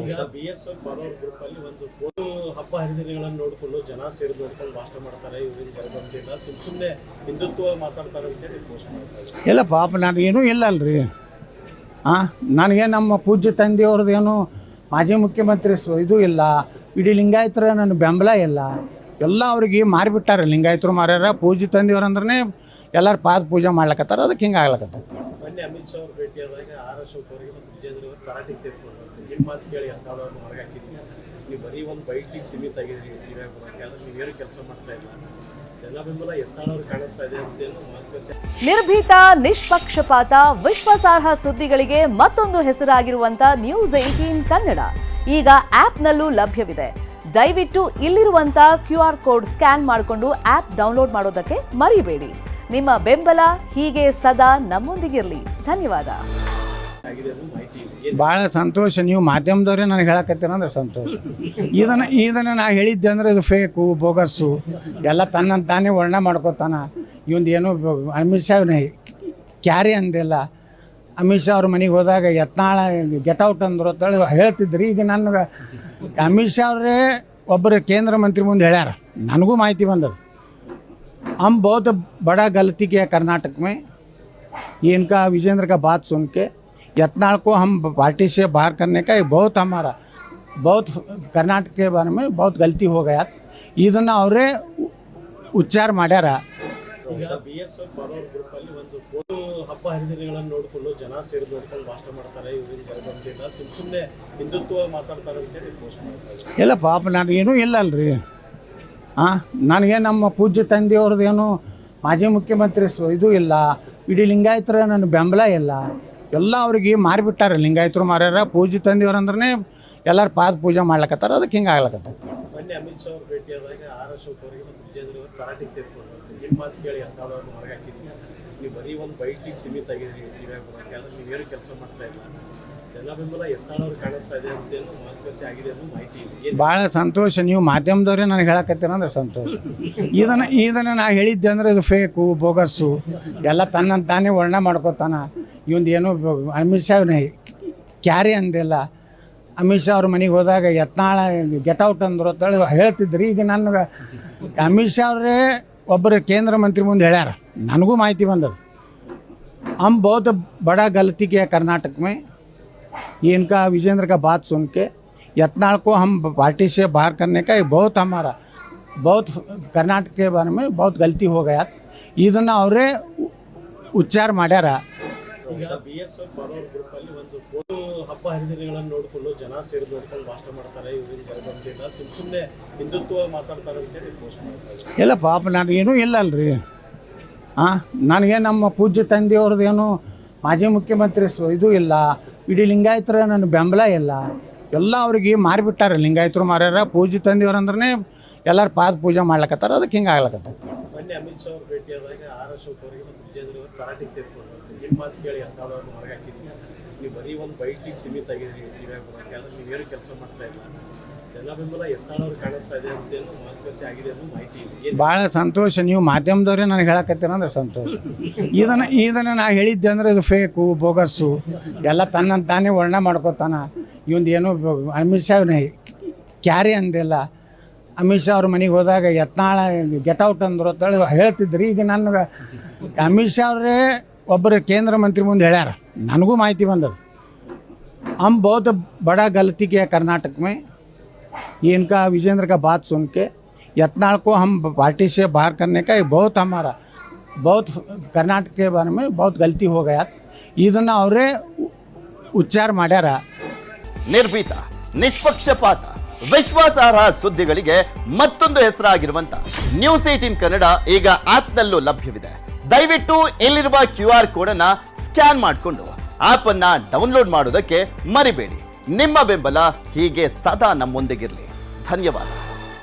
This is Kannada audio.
ಈಗ BSF ಫಾಲೋವರ್ ಗ್ರೂಪ್ ಅಲ್ಲಿ ಒಂದು ಫೋಟೋ ಹಬ್ಬ ಹರಿದಿನಗಳನ್ನು ನೋಡಿಕೊಂಡು ಜನ ಸೇರಿ ನೋಡ್ಕೊಂಡು ಭಾಷಣ ಮಾಡ್ತಾರೆ. ಇವರಿಂದ ಜರಬಂದಿಲ್ಲ, ಸುಮ್ಮನೆ ಹಿಂದುತ್ವ ಮಾತಾಡ್ತಾರೆ ಅಂತೇಳಿ ಪೋಸ್ಟ್ ಮಾಡ್ತಾರೆ. ಇಲ್ಲ ಪಾಪ ನನಗೇನೂ ಇಲ್ಲ ಅಲ್ರಿ. ನನಗೆ ನಮ್ಮ ಪೂಜ್ಯ ತಂದೆಯವ್ರದ್ದೇನು ಮಾಜಿ ಮುಖ್ಯಮಂತ್ರಿ ಇದು ಇಲ್ಲ, ಇಡೀ ಲಿಂಗಾಯತರ ನನ್ನ ಬೆಂಬಲ ಇಲ್ಲ. ಎಲ್ಲ ಅವ್ರಿಗೆ ಮಾರಿಬಿಟ್ಟಾರೆ, ಲಿಂಗಾಯತರು ಮಾರ್ಯಾರ. ಪೂಜ್ಯ ತಂದೆಯವ್ರು ಅಂದ್ರೆ ಎಲ್ಲರೂ ಪಾದ ಪೂಜೆ ಮಾಡ್ಲಕತ್ತಾರ, ಅದಕ್ಕೆ ಹಿಂಗೆ ಆಗ್ಲಕತ್ತೈತಿ. ಮೊನ್ನೆ ಅಮಿತ್ ಶಾ ಅವ್ರು ಭೇಟಿಯಾದಾಗ ಅಶೋಕ್ ಅವರಿಗೆ ಮತ್ತು ವಿಜೇಂದ್ರ ಅವರು ತರಾಟಿಗೆ ತೆಗೆದುಕೊಂಡು ನಿಮ್ಮ ಮಾತು ಕೇಳಿ ಅಂಥವ್ರನ್ನ ಹೊರಗೆ ಹಾಕಿದ್ವಿ. ನೀವು ಬರೀ ಒಂದು ಬೈಟಿಗೆ ಸೀಮಿತ ಆಗಿದ್ರಿ, ಟಿವಿಯಾಗ ಬರೋಕ್ಕೆ, ಆದರೆ ನೀವೇನು ಕೆಲಸ ಮಾಡ್ತಾ ಇಲ್ಲ. ಜನ ಬೆಂಬಲ ಎತ್ತಾಳವ್ರು ಕಾಣಿಸ್ತಾ ಇದೆ ಅಂತೇನು ಮಾತುಕತೆ. ನಿರ್ಭೀತ, ನಿಷ್ಪಕ್ಷಪಾತ, ವಿಶ್ವಾಸಾರ್ಹ ಸುದ್ದಿಗಳಿಗೆ ಮತ್ತೊಂದು ಹೆಸರಾಗಿರುವಂತ ನ್ಯೂಸ್ 18 ಕನ್ನಡ ಈಗ ಆಪ್ನಲ್ಲೂ ಲಭ್ಯವಿದೆ. ದಯವಿಟ್ಟು ಇಲ್ಲಿರುವಂತ QR ಕೋಡ್ ಸ್ಕ್ಯಾನ್ ಮಾಡಿಕೊಂಡು ಆಪ್ ಡೌನ್ಲೋಡ್ ಮಾಡೋದಕ್ಕೆ ಮರಿಬೇಡಿ. ನಿಮ್ಮ ಬೆಂಬಲ ಹೀಗೆ ಸದಾ ನಮ್ಮೊಂದಿಗಿರಲಿ. ಧನ್ಯವಾದ. ಭಾಳ ಸಂತೋಷ. ನೀವು ಮಾಧ್ಯಮದವರೇ ನನಗೆ ಹೇಳಕತ್ತೀರ ಅಂದ್ರೆ ಸಂತೋಷ. ಇದನ್ನು ನಾ ಹೇಳಿದ್ದೆ ಅಂದರೆ ಇದು ಫೇಕು, ಬೋಗಸ್ಸು, ಎಲ್ಲ ತನ್ನಂತ ತಾನೇ ವರ್ಣನೆ ಮಾಡ್ಕೋತಾನ. ಇವಂದು ಏನು ಅಮಿತ್ ಶಾ ಕ್ಯಾರಿ ಅಂದಿಲ್ಲ. ಅಮಿತ್ ಶಾ ಅವ್ರ ಮನೆಗೆ ಹೋದಾಗ ಯತ್ನಾಳ ಗೆಟೌಟ್ ಅಂದ್ರು ಅಂತೇಳಿ ಹೇಳ್ತಿದ್ರಿ. ಈಗ ನನಗೆ ಅಮಿತ್ ಶಾ ಅವರೇ ಒಬ್ಬರು ಕೇಂದ್ರ ಮಂತ್ರಿ ಮುಂದೆ ಹೇಳ್ಯಾರ, ನನಗೂ ಮಾಹಿತಿ ಬಂದದು. हम बहुत बड़ा गलती किया कर्नाटक में, ये इनका विजेंद्र का बात सुन के यत्नाल को हम पार्टी से बाहर करने का बहुत हमारा बहुत कर्नाटक के बारे में बहुत गलती हो गया. ಇದನ್ನು ಅವರೇ ಉಚ್ಚಾರ ಮಾಡ್ಯಾರ. ಈಗ BSF ಫಾಲೋವರ್ ಗ್ರೂಪ್ ಅಲ್ಲಿ ಒಂದು ಫೋಟೋ ಹಬ್ಬ ಹರಿದಿನಗಳನ್ನು ನೋಡಿಕೊಂಡು ಜನ ಸೇರಿ ನೋಡ್ಕೊಂಡು ಭಾಷಣ ಮಾಡ್ತಾರೆ. ಇವರಿಂದ ಜರಬಂದಿಲ್ಲ, ಸುಮ್ಮನೆ ಹಿಂದುತ್ವ ಮಾತಾಡ್ತಾರೆ ಅಂತೇಳಿ ಪೋಸ್ಟ್ ಮಾಡ್ತಾರೆ. ಇಲ್ಲ ಪಾಪ ನನಗೇನೂ ಇಲ್ಲ ಅಲ್ರಿ. ನನಗೆ ನಮ್ಮ ಪೂಜ್ಯ ತಂದೆಯವ್ರದ್ದೇನು ಮಾಜಿ ಮುಖ್ಯಮಂತ್ರಿ ಇದು ಇಲ್ಲ, ಇಡೀ ಲಿಂಗಾಯತರ ನನ್ನ ಬೆಂಬಲ ಇಲ್ಲ. ಎಲ್ಲ ಅವ್ರಿಗೆ ಮಾರಿಬಿಟ್ಟಾರೆ, ಲಿಂಗಾಯತರು ಮಾರ್ಯಾರ. ಪೂಜ್ಯ ತಂದೆಯವ್ರು ಅಂದ್ರೆ ಎಲ್ಲರೂ ಪಾದ ಪೂಜೆ ಮಾಡ್ಲಕತ್ತಾರ, ಅದಕ್ಕೆ ಹಿಂಗೆ ಆಗ್ಲಕತ್ತೈತಿ. ಮೊನ್ನೆ ಅಮಿತ್ ಶಾ ಅವ್ರು ಭೇಟಿಯಾದಾಗ ಅಶೋಕ್ ಅವರಿಗೆ ಮತ್ತು ವಿಜೇಂದ್ರ ಅವರು ತರಾಟಿಗೆ ತೆಗೆದುಕೊಂಡು ನಿಮ್ಮ ಮಾತು ಕೇಳಿ ಅಂಥವ್ರನ್ನ ಹೊರಗೆ ಹಾಕಿದ್ವಿ. ನೀವು ಬರೀ ಒಂದು ಬೈಟಿಗೆ ಸೀಮಿತ ಆಗಿದ್ರಿ, ಟಿವಿಯಾಗ ಬರೋಕ್ಕೆ, ಆದರೆ ನೀವೇನು ಕೆಲಸ ಮಾಡ್ತಾ ಇಲ್ಲ. ಜನ ಬೆಂಬಲ ಎತ್ತಾಳವ್ರು ಕಾಣಿಸ್ತಾ ಇದೆ ಅಂತೇನು ಮಾತುಕತೆ ಆಗಿದೆ ಅನ್ನೋ ಮಾಹಿತಿ ಇದೆ. ಭಾಳ ಸಂತೋಷ. ನೀವು ಮಾಧ್ಯಮದವರೇ ನನಗೆ ಹೇಳಕತ್ತೀರ ಅಂದ್ರೆ ಸಂತೋಷ. ಇದನ್ನು ನಾ ಹೇಳಿದ್ದೆ ಅಂದರೆ ಇದು ಫೇಕು, ಬೋಗಸ್ಸು, ಎಲ್ಲ ತನ್ನಂತ ತಾನೇ ವರ್ಣನೆ ಮಾಡ್ಕೋತಾನ. ಇವಂದು ಏನು ಅಮಿತ್ ಶಾ ಕ್ಯಾರಿ ಅಂದಿಲ್ಲ. ಅಮಿತ್ ಶಾ ಅವ್ರ ಮನೆಗೆ ಹೋದಾಗ ಯತ್ನಾಳ ಗೆಟೌಟ್ ಅಂದ್ರು ಅಂತೇಳಿ ಹೇಳ್ತಿದ್ರಿ. ಈಗ ನನಗೆ ಅಮಿತ್ ಶಾ ಅವರೇ ಒಬ್ಬರು ಕೇಂದ್ರ ಮಂತ್ರಿ ಮುಂದೆ ಹೇಳ್ಯಾರ, ನನಗೂ ಮಾಹಿತಿ ಬಂದದು. हम बहुत बड़ा गलती किया कर्नाटक में, ये इनका विजेंद्र का बात सुन के यत्नाल को हम पार्टी से बाहर करने का बहुत हमारा बहुत कर्नाटक के बारे में बहुत गलती हो गया. ಇದನ್ನು ಅವರೇ ಉಚ್ಚಾರ ಮಾಡ್ಯಾರ. ಈಗ BSF ಫಾಲೋವರ್ ಗ್ರೂಪ್ ಅಲ್ಲಿ ಒಂದು ಫೋಟೋ ಹಬ್ಬ ಹರಿದಿನಗಳನ್ನು ನೋಡಿಕೊಂಡು ಜನ ಸೇರಿ ನೋಡ್ಕೊಂಡು ಭಾಷಣ ಮಾಡ್ತಾರೆ. ಇವರಿಂದ ಜರಬಂದಿಲ್ಲ, ಸುಮ್ಮನೆ ಹಿಂದುತ್ವ ಮಾತಾಡ್ತಾರೆ ಅಂತೇಳಿ ಪೋಸ್ಟ್ ಮಾಡ್ತಾರೆ. ಇಲ್ಲ ಪಾಪ ನನಗೇನೂ ಇಲ್ಲ ಅಲ್ರಿ. ನನಗೆ ನಮ್ಮ ಪೂಜ್ಯ ತಂದೆಯವ್ರದ್ದೇನು ಮಾಜಿ ಮುಖ್ಯಮಂತ್ರಿ ಇದು ಇಲ್ಲ, ಇಡೀ ಲಿಂಗಾಯತರ ನನ್ನ ಬೆಂಬಲ ಇಲ್ಲ. ಎಲ್ಲ ಅವ್ರಿಗೆ ಮಾರಿಬಿಟ್ಟಾರೆ, ಲಿಂಗಾಯತರು ಮಾರ್ಯಾರ. ಪೂಜ್ಯ ತಂದೆಯವ್ರು ಅಂದ್ರೆ ಎಲ್ಲರೂ ಪಾದ ಪೂಜೆ ಮಾಡ್ಲಕತ್ತಾರ, ಅದಕ್ಕೆ ಹಿಂಗೆ ಆಗ್ಲಕತ್ತೈತಿ. ಮೊನ್ನೆ ಅಮಿತ್ ಶಾ ಅವ್ರು ಭೇಟಿಯಾದಾಗ ಅಶೋಕ್ ಅವರಿಗೆ ಮತ್ತು ವಿಜೇಂದ್ರ ಅವರು ತರಾಟಿಗೆ ತೆಗೆದುಕೊಂಡು ನಿಮ್ಮ ಮಾತು ಕೇಳಿ ಅಂಥವ್ರನ್ನ ಹೊರಗೆ ಹಾಕಿದ್ವಿ. ನೀವು ಬರೀ ಒಂದು ಬೈಟಿಗೆ ಸೀಮಿತ ಆಗಿದ್ರಿ, ಟಿವಿಯಾಗ ಬರೋಕ್ಕೆ, ಆದರೆ ನೀವೇನು ಕೆಲಸ ಮಾಡ್ತಾ ಇಲ್ಲ. ಜನ ಬೆಂಬಲ ಎತ್ತಾಳವ್ರು ಕಾಣಿಸ್ತಾ ಇದೆ ಅಂತೇನು ಮಾತುಕತೆ ಆಗಿದೆ ಅನ್ನೋ ಮಾಹಿತಿ ಇದೆ. ಭಾಳ ಸಂತೋಷ. ನೀವು ಮಾಧ್ಯಮದವರೇ ನನಗೆ ಹೇಳಕತ್ತೀರ ಅಂದ್ರೆ ಸಂತೋಷ. ಇದನ್ನು ನಾ ಹೇಳಿದ್ದೆ ಅಂದರೆ ಇದು ಫೇಕು, ಬೋಗಸ್ಸು, ಎಲ್ಲ ತನ್ನಂತ ತಾನೇ ವರ್ಣನೆ ಮಾಡ್ಕೋತಾನ. ಇವಂದು ಏನು ಅಮಿತ್ ಶಾ ಕ್ಯಾರಿ ಅಂದಿಲ್ಲ. ಅಮಿತ್ ಶಾ ಅವ್ರ ಮನೆಗೆ ಹೋದಾಗ ಯತ್ನಾಳ ಗೆಟೌಟ್ ಅಂದ್ರು ಅಂತೇಳಿ ಹೇಳ್ತಿದ್ರಿ. ಈಗ ನನಗೆ ಅಮಿತ್ ಶಾ ಅವರೇ ಒಬ್ಬರು ಕೇಂದ್ರ ಮಂತ್ರಿ ಮುಂದೆ ಹೇಳ್ಯಾರ, ನನಗೂ ಮಾಹಿತಿ ಬಂದದು. हम बहुत बड़ा गलती किया कर्नाटक में, ये इनका विजेंद्र का बात सुन के यत्नाल को हम पार्टी से बाहर करने का बहुत हमारा बहुत कर्नाटक के बारे में बहुत गलती हो गया. ಇದನ್ನು ಅವರೇ ಉಚ್ಚಾರ ಮಾಡ್ಯಾರ. ನಿರ್ಭೀತ, ನಿಷ್ಪಕ್ಷಪಾತ, ವಿಶ್ವಾಸಾರ್ಹ ಸುದ್ದಿಗಳಿಗೆ ಮತ್ತೊಂದು ಹೆಸರಾಗಿರುವಂತ ನ್ಯೂಸ್ 18 ಕನ್ನಡ ಈಗ ಆಪ್ನಲ್ಲೂ ಲಭ್ಯವಿದೆ. ದಯವಿಟ್ಟು ಇಲ್ಲಿರುವ QR ಕೋಡ್ ಅನ್ನ ಸ್ಕ್ಯಾನ್ ಮಾಡಿಕೊಂಡು ಆಪ್ ಅನ್ನ ಡೌನ್ಲೋಡ್ ಮಾಡೋದಕ್ಕೆ ಮರಿಬೇಡಿ. ನಿಮ್ಮ ಬೆಂಬಲ ಹೀಗೆ ಸದಾ ನಮ್ಮೊಂದಿಗಿರಲಿ. ಧನ್ಯವಾದ.